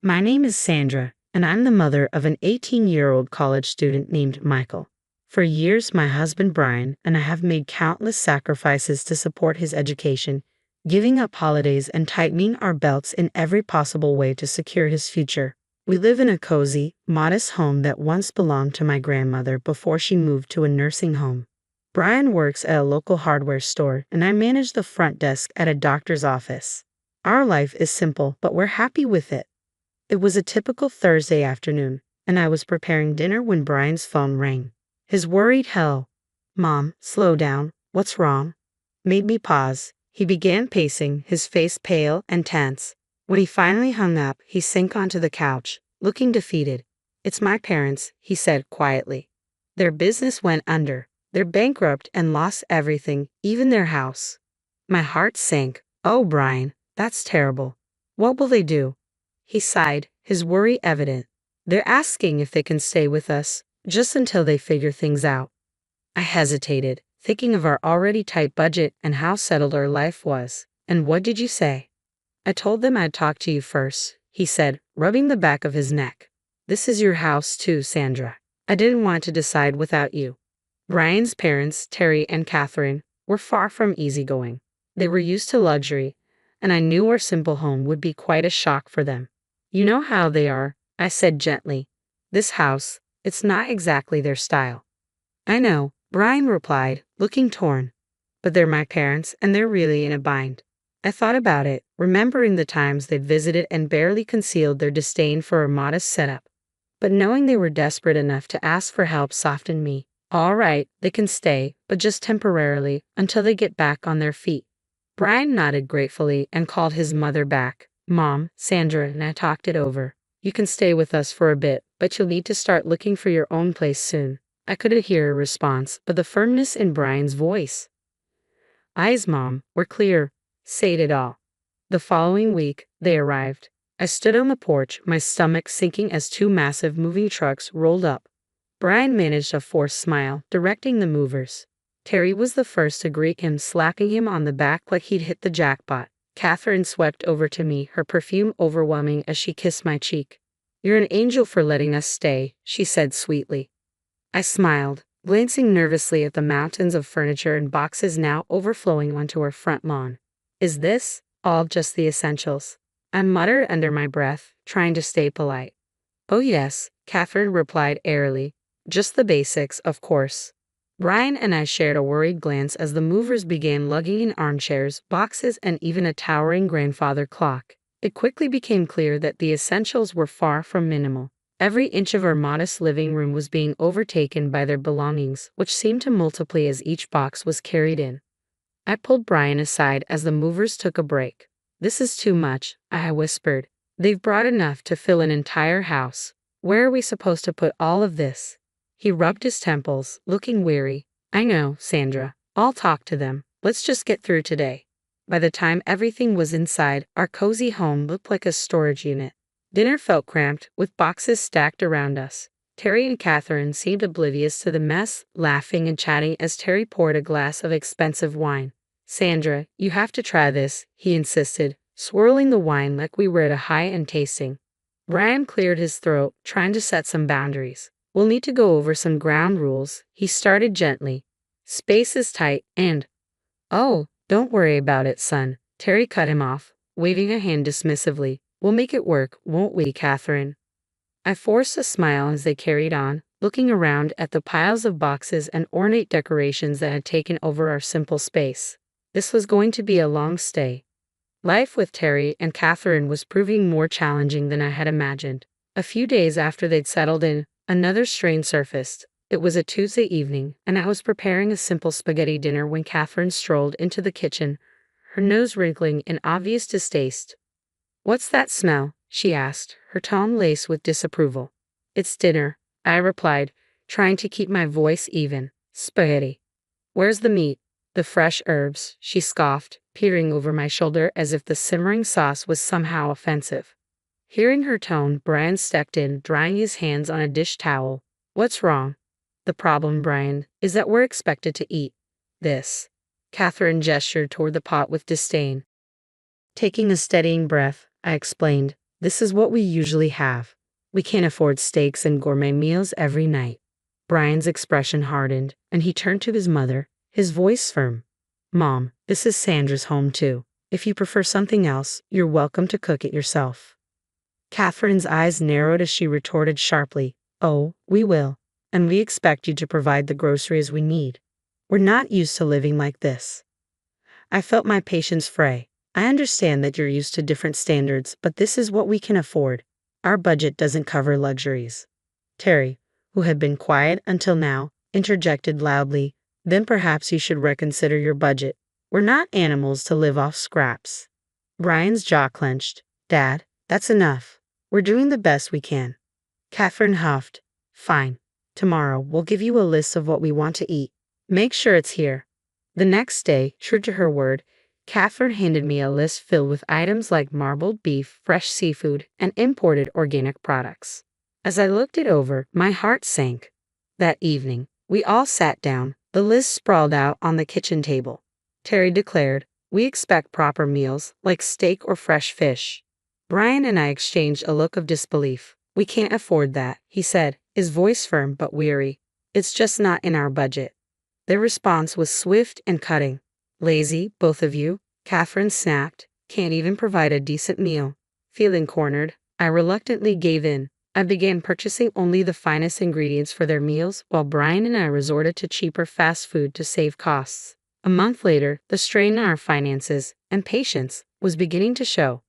My name is Sandra, and I'm the mother of an 18-year-old college student named Michael. For years, my husband Brian and I have made countless sacrifices to support his education, giving up holidays and tightening our belts in every possible way to secure his future. We live in a cozy, modest home that once belonged to my grandmother before she moved to a nursing home. Brian works at a local hardware store, and I manage the front desk at a doctor's office. Our life is simple, but we're happy with it. It was a typical Thursday afternoon, and I was preparing dinner when Brian's phone rang. His worried "Hello, Mom, slow down, what's wrong?" made me pause. He began pacing, his face pale and tense. When he finally hung up, he sank onto the couch, looking defeated. "It's my parents," he said quietly. "Their business went under. They're bankrupt and lost everything, even their house." My heart sank. "Oh, Brian, that's terrible. What will they do?" He sighed, his worry evident. "They're asking if they can stay with us, just until they figure things out." I hesitated, thinking of our already tight budget and how settled our life was. "And what did you say?" "I told them I'd talk to you first," he said, rubbing the back of his neck. "This is your house too, Sandra. I didn't want to decide without you." Brian's parents, Terry and Catherine, were far from easygoing. They were used to luxury, and I knew our simple home would be quite a shock for them. "You know how they are," I said gently. "This house, it's not exactly their style." "I know," Brian replied, looking torn. "But they're my parents, and they're really in a bind." I thought about it, remembering the times they'd visited and barely concealed their disdain for a modest setup. But knowing they were desperate enough to ask for help softened me. "All right, they can stay, but just temporarily, until they get back on their feet." Brian nodded gratefully and called his mother back. "Mom, Sandra and I talked it over. You can stay with us for a bit, but you'll need to start looking for your own place soon." I couldn't hear a response, but the firmness in Brian's voice. "Eyes, Mom, we're clear," said it all. The following week, they arrived. I stood on the porch, my stomach sinking as two massive moving trucks rolled up. Brian managed a forced smile, directing the movers. Terry was the first to greet him, slapping him on the back like he'd hit the jackpot. Catherine swept over to me, her perfume overwhelming as she kissed my cheek. "You're an angel for letting us stay," she said sweetly. I smiled, glancing nervously at the mountains of furniture and boxes now overflowing onto our front lawn. "Is this all just the essentials?" I muttered under my breath, trying to stay polite. "Oh yes," Catherine replied airily. "Just the basics, of course." Brian and I shared a worried glance as the movers began lugging in armchairs, boxes, and even a towering grandfather clock. It quickly became clear that the essentials were far from minimal. Every inch of our modest living room was being overtaken by their belongings, which seemed to multiply as each box was carried in. I pulled Brian aside as the movers took a break. "This is too much," I whispered. "They've brought enough to fill an entire house. Where are we supposed to put all of this?" He rubbed his temples, looking weary. "I know, Sandra. I'll talk to them. Let's just get through today." By the time everything was inside, our cozy home looked like a storage unit. Dinner felt cramped, with boxes stacked around us. Terry and Catherine seemed oblivious to the mess, laughing and chatting as Terry poured a glass of expensive wine. "Sandra, you have to try this," he insisted, swirling the wine like we were at a high-end tasting. Brian cleared his throat, trying to set some boundaries. "We'll need to go over some ground rules," he started gently. "Space is tight, and—" "Oh, don't worry about it, son," Terry cut him off, waving a hand dismissively. "We'll make it work, won't we, Catherine?" I forced a smile as they carried on, looking around at the piles of boxes and ornate decorations that had taken over our simple space. This was going to be a long stay. Life with Terry and Catherine was proving more challenging than I had imagined. A few days after they'd settled in, another strain surfaced. It was a Tuesday evening, and I was preparing a simple spaghetti dinner when Catherine strolled into the kitchen, her nose wrinkling in obvious distaste. "What's that smell?" she asked, her tone laced with disapproval. "It's dinner," I replied, trying to keep my voice even. "Spaghetti." "Where's the meat?" "The fresh herbs," she scoffed, peering over my shoulder as if the simmering sauce was somehow offensive. Hearing her tone, Brian stepped in, drying his hands on a dish towel. "What's wrong?" "The problem, Brian, is that we're expected to eat this." Catherine gestured toward the pot with disdain. Taking a steadying breath, I explained. This is what we usually have. We can't afford steaks and gourmet meals every night. Brian's expression hardened, and he turned to his mother, his voice firm. Mom, this is Sandra's home too. If you prefer something else, you're welcome to cook it yourself. Catherine's eyes narrowed as she retorted sharply, Oh, we will. And we expect you to provide the groceries we need. We're not used to living like this. I felt my patience fray. I understand that you're used to different standards, but this is what we can afford. Our budget doesn't cover luxuries. Terry, who had been quiet until now, interjected loudly, Then perhaps you should reconsider your budget. We're not animals to live off scraps. Brian's jaw clenched. Dad, that's enough. We're doing the best we can. Catherine huffed. Fine. Tomorrow we'll give you a list of what we want to eat. Make sure it's here. The next day, true to her word, Catherine handed me a list filled with items like marbled beef, fresh seafood, and imported organic products. As I looked it over, my heart sank. That evening, we all sat down, the list sprawled out on the kitchen table. Terry declared, We expect proper meals, like steak or fresh fish. Brian and I exchanged a look of disbelief. We can't afford that, he said, his voice firm but weary. It's just not in our budget. Their response was swift and cutting. Lazy, both of you, Catherine snapped. Can't even provide a decent meal. Feeling cornered, I reluctantly gave in. I began purchasing only the finest ingredients for their meals, while Brian and I resorted to cheaper fast food to save costs. A month later, the strain on our finances and patience was beginning to show.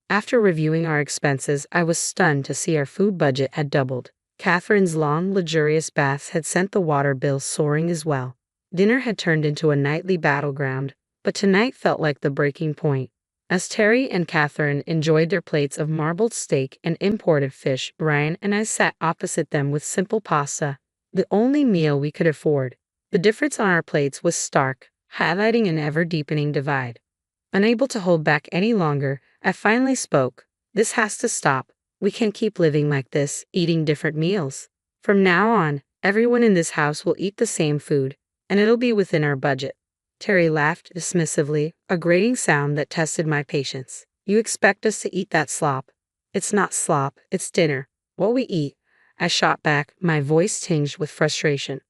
After reviewing our expenses, I was stunned to see our food budget had doubled. Catherine's long, luxurious baths had sent the water bill soaring as well. Dinner had turned into a nightly battleground, but tonight felt like the breaking point. As Terry and Catherine enjoyed their plates of marbled steak and imported fish, Brian and I sat opposite them with simple pasta, the only meal we could afford. The difference on our plates was stark, highlighting an ever-deepening divide. Unable to hold back any longer, I finally spoke. This has to stop. We can't keep living like this, eating different meals. From now on, everyone in this house will eat the same food, and it'll be within our budget. Terry laughed dismissively, a grating sound that tested my patience. You expect us to eat that slop? It's not slop, it's dinner. What we eat. I shot back, my voice tinged with frustration.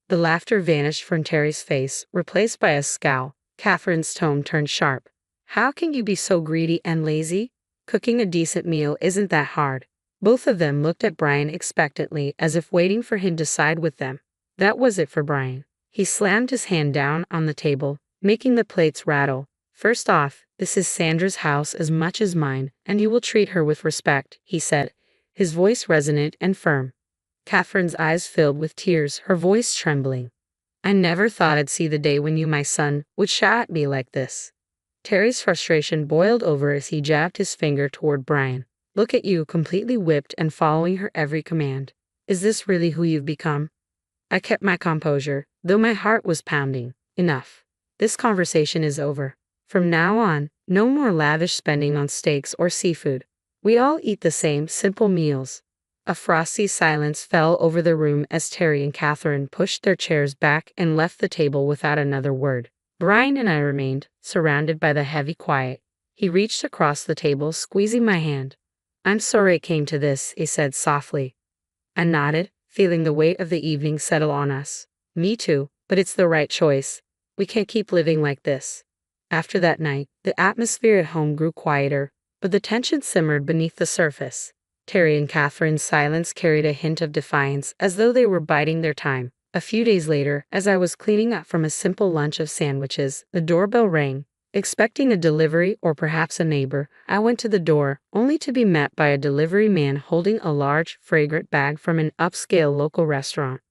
The laughter vanished from Terry's face, replaced by a scowl. Catherine's tone turned sharp. How can you be so greedy and lazy? Cooking a decent meal isn't that hard. Both of them looked at Brian expectantly, as if waiting for him to side with them. That was it for Brian. He slammed his hand down on the table, making the plates rattle. First off, this is Sandra's house as much as mine, and you will treat her with respect, he said, his voice resonant and firm. Catherine's eyes filled with tears, her voice trembling. I never thought I'd see the day when you, my son, would shout at me like this. Terry's frustration boiled over as he jabbed his finger toward Brian. Look at you, completely whipped and following her every command. Is this really who you've become? I kept my composure, though my heart was pounding. Enough. This conversation is over. From now on, no more lavish spending on steaks or seafood. We all eat the same, simple meals. A frosty silence fell over the room as Terry and Catherine pushed their chairs back and left the table without another word. Brian and I remained, surrounded by the heavy quiet. He reached across the table, squeezing my hand. I'm sorry it came to this, he said softly. I nodded, feeling the weight of the evening settle on us. Me too, but it's the right choice. We can't keep living like this. After that night, the atmosphere at home grew quieter, but the tension simmered beneath the surface. Terry and Catherine's silence carried a hint of defiance, as though they were biding their time. A few days later, as I was cleaning up from a simple lunch of sandwiches, the doorbell rang. Expecting a delivery or perhaps a neighbor, I went to the door, only to be met by a delivery man holding a large, fragrant bag from an upscale local restaurant.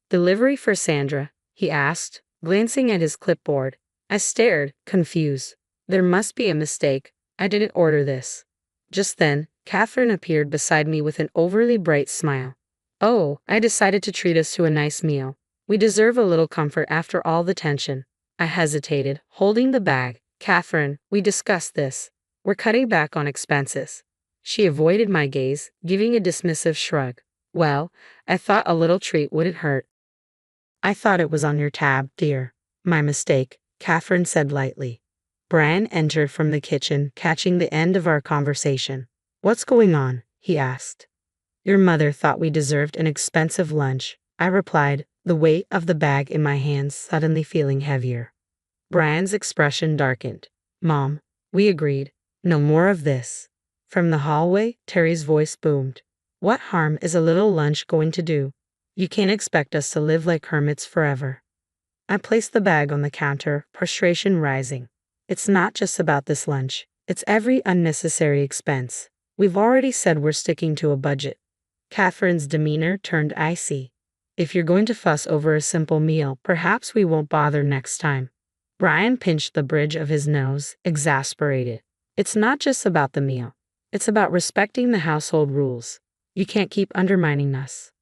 Delivery for Sandra? He asked, glancing at his clipboard. I stared, confused. There must be a mistake. I didn't order this. Just then, Catherine appeared beside me with an overly bright smile. Oh, I decided to treat us to a nice meal. We deserve a little comfort after all the tension. I hesitated, holding the bag. Catherine, we discussed this. We're cutting back on expenses. She avoided my gaze, giving a dismissive shrug. Well, I thought a little treat wouldn't hurt. I thought it was on your tab, dear. My mistake, Catherine said lightly. Brian entered from the kitchen, catching the end of our conversation. "What's going on?" he asked. "Your mother thought we deserved an expensive lunch," I replied, the weight of the bag in my hands suddenly feeling heavier. Brian's expression darkened. "Mom," we agreed. "No more of this." From the hallway, Terry's voice boomed. "What harm is a little lunch going to do? You can't expect us to live like hermits forever." I placed the bag on the counter, frustration rising. "It's not just about this lunch. It's every unnecessary expense. We've already said we're sticking to a budget." Catherine's demeanor turned icy. "If you're going to fuss over a simple meal, perhaps we won't bother next time." Brian pinched the bridge of his nose, exasperated. "It's not just about the meal. It's about respecting the household rules. You can't keep undermining us."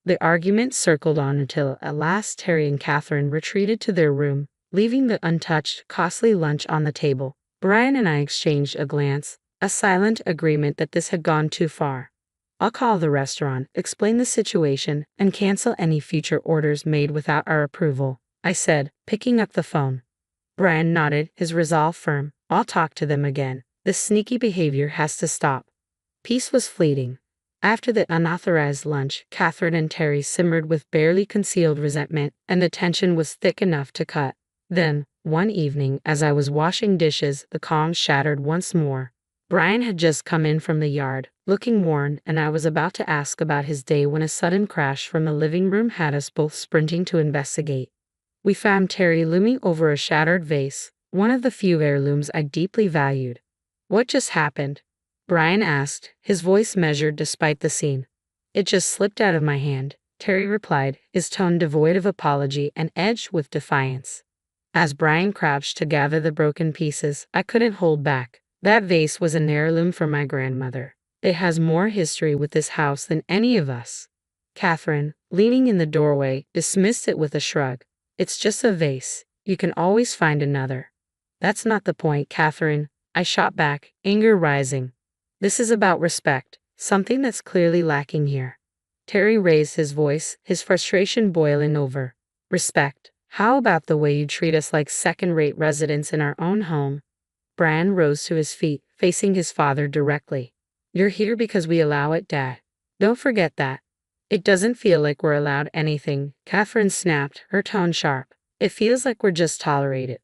The argument circled on until at last Terry and Catherine retreated to their room, leaving the untouched, costly lunch on the table. Brian and I exchanged a glance, a silent agreement that this had gone too far. "I'll call the restaurant, explain the situation, and cancel any future orders made without our approval," I said, picking up the phone. Brian nodded, his resolve firm. "I'll talk to them again. This sneaky behavior has to stop." Peace was fleeting. After the unauthorized lunch, Catherine and Terry simmered with barely concealed resentment, and the tension was thick enough to cut. Then, one evening, as I was washing dishes, the calm shattered once more. Brian had just come in from the yard, looking worn, and I was about to ask about his day when a sudden crash from the living room had us both sprinting to investigate. We found Terry looming over a shattered vase, one of the few heirlooms I deeply valued. "What just happened?" Brian asked, his voice measured despite the scene. "It just slipped out of my hand," Terry replied, his tone devoid of apology and edged with defiance. As Brian crouched to gather the broken pieces, I couldn't hold back. "That vase was an heirloom from my grandmother. It has more history with this house than any of us." Catherine, leaning in the doorway, dismissed it with a shrug. "It's just a vase. You can always find another." "That's not the point, Catherine," I shot back, anger rising. "This is about respect, something that's clearly lacking here." Terry raised his voice, his frustration boiling over. "Respect? How about the way you treat us like second-rate residents in our own home?" Brian rose to his feet, facing his father directly. "You're here because we allow it, Dad. Don't forget that." "It doesn't feel like we're allowed anything," Catherine snapped, her tone sharp. "It feels like we're just tolerated."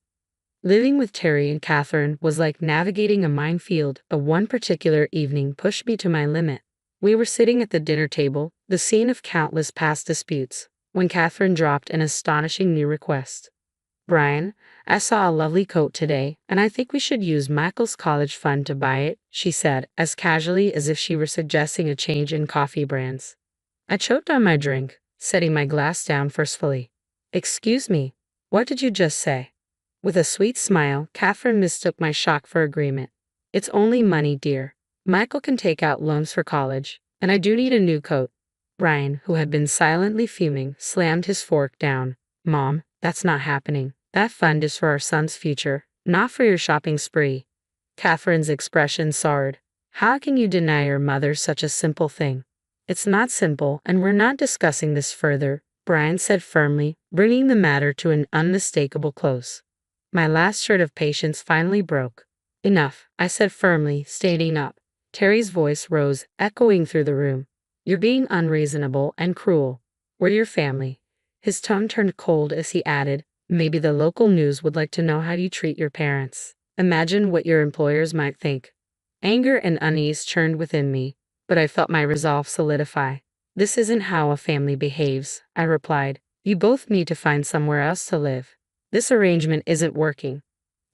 Living with Terry and Catherine was like navigating a minefield, but one particular evening pushed me to my limit. We were sitting at the dinner table, the scene of countless past disputes, when Catherine dropped an astonishing new request. "Brian, I saw a lovely coat today, and I think we should use Michael's college fund to buy it," she said, as casually as if she were suggesting a change in coffee brands. I choked on my drink, setting my glass down forcefully. "Excuse me, what did you just say?" With a sweet smile, Catherine mistook my shock for agreement. "It's only money, dear. Michael can take out loans for college, and I do need a new coat." Brian, who had been silently fuming, slammed his fork down. "Mom, that's not happening. That fund is for our son's future, not for your shopping spree." Catherine's expression soured. "How can you deny your mother such a simple thing?" "It's not simple, and we're not discussing this further," Brian said firmly, bringing the matter to an unmistakable close. My last shred of patience finally broke. "Enough," I said firmly, standing up. Terry's voice rose, echoing through the room. "You're being unreasonable and cruel. We're your family." His tone turned cold as he added, "Maybe the local news would like to know how you treat your parents. Imagine what your employers might think." Anger and unease churned within me, but I felt my resolve solidify. "This isn't how a family behaves," I replied. "You both need to find somewhere else to live. This arrangement isn't working."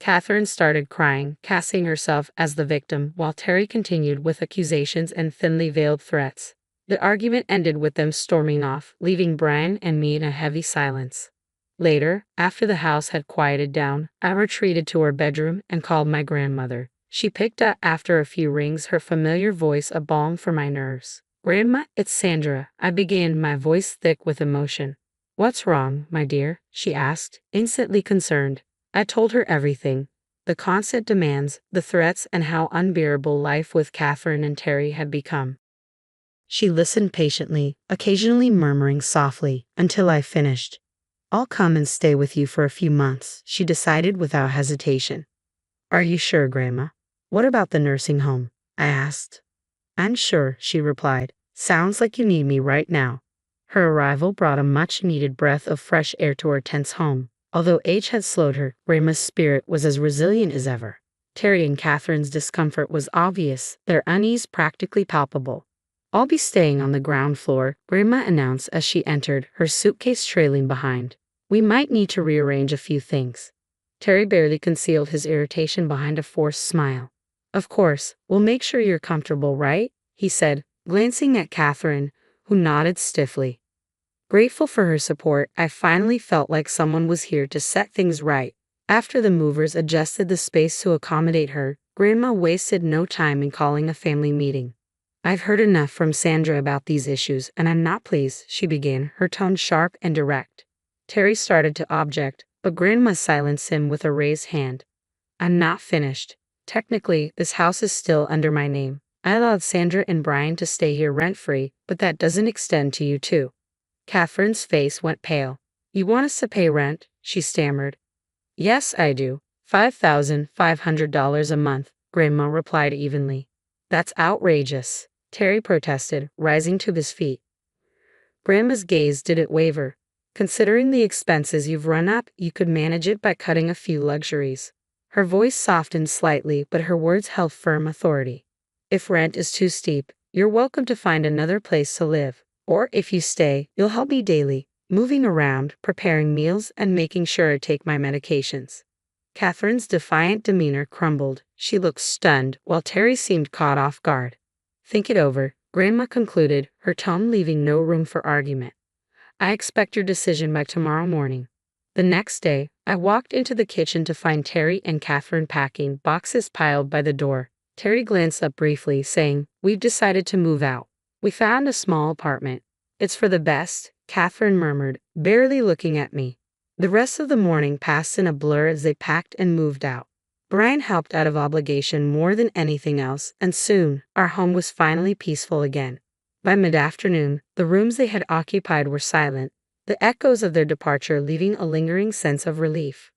Catherine started crying, casting herself as the victim, while Terry continued with accusations and thinly veiled threats. The argument ended with them storming off, leaving Brian and me in a heavy silence. Later, after the house had quieted down, I retreated to her bedroom and called my grandmother. She picked up after a few rings, her familiar voice a balm for my nerves. "Grandma, it's Sandra," I began, my voice thick with emotion. "What's wrong, my dear?" she asked, instantly concerned. I told her everything. The constant demands, the threats, and how unbearable life with Catherine and Terry had become. She listened patiently, occasionally murmuring softly, until I finished. "I'll come and stay with you for a few months," she decided without hesitation. "Are you sure, Grandma? What about the nursing home?" I asked. I'm sure, she replied. Sounds like you need me right now. Her arrival brought a much-needed breath of fresh air to her tense home. Although age had slowed her, Grandma's spirit was as resilient as ever. Terry and Catherine's discomfort was obvious, their unease practically palpable. I'll be staying on the ground floor, Grandma announced as she entered, her suitcase trailing behind. We might need to rearrange a few things. Terry barely concealed his irritation behind a forced smile. Of course, we'll make sure you're comfortable, right? He said, glancing at Catherine, who nodded stiffly. Grateful for her support, I finally felt like someone was here to set things right. After the movers adjusted the space to accommodate her, Grandma wasted no time in calling a family meeting. I've heard enough from Sandra about these issues, and I'm not pleased, she began, her tone sharp and direct. Terry started to object, but Grandma silenced him with a raised hand. I'm not finished. Technically, this house is still under my name. I allowed Sandra and Brian to stay here rent-free, but that doesn't extend to you too. Catherine's face went pale. You want us to pay rent? She stammered. Yes, I do. $5,500 a month, Grandma replied evenly. That's outrageous, Terry protested, rising to his feet. Grandma's gaze didn't waver. Considering the expenses you've run up, you could manage it by cutting a few luxuries. Her voice softened slightly, but her words held firm authority. If rent is too steep, you're welcome to find another place to live. Or if you stay, you'll help me daily, moving around, preparing meals, and making sure I take my medications. Catherine's defiant demeanor crumbled. She looked stunned, while Terry seemed caught off guard. Think it over, Grandma concluded, her tone leaving no room for argument. I expect your decision by tomorrow morning. The next day, I walked into the kitchen to find Terry and Catherine packing, boxes piled by the door. Terry glanced up briefly, saying, We've decided to move out. We found a small apartment. It's for the best, Catherine murmured, barely looking at me. The rest of the morning passed in a blur as they packed and moved out. Brian helped out of obligation more than anything else, and soon, our home was finally peaceful again. By mid-afternoon, the rooms they had occupied were silent, the echoes of their departure leaving a lingering sense of relief.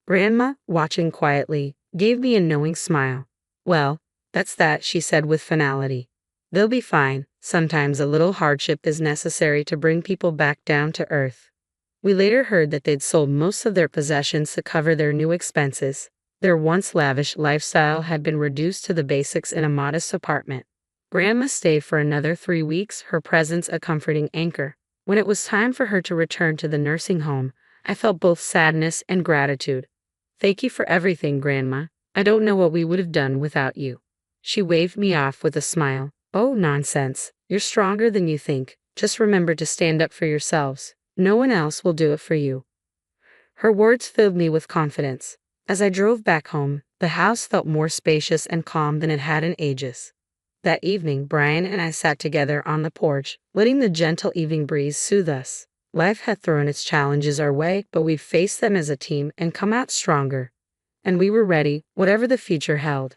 Grandma, watching quietly, gave me a knowing smile. Well, that's that, she said with finality. They'll be fine. Sometimes a little hardship is necessary to bring people back down to earth. We later heard that they'd sold most of their possessions to cover their new expenses. Their once lavish lifestyle had been reduced to the basics in a modest apartment. Grandma stayed for another 3 weeks, her presence a comforting anchor. When it was time for her to return to the nursing home, I felt both sadness and gratitude. Thank you for everything, Grandma. I don't know what we would have done without you. She waved me off with a smile. Oh, nonsense. You're stronger than you think. Just remember to stand up for yourselves. No one else will do it for you. Her words filled me with confidence. As I drove back home, the house felt more spacious and calm than it had in ages. That evening, Brian and I sat together on the porch, letting the gentle evening breeze soothe us. Life had thrown its challenges our way, but we faced them as a team and come out stronger. And we were ready, whatever the future held.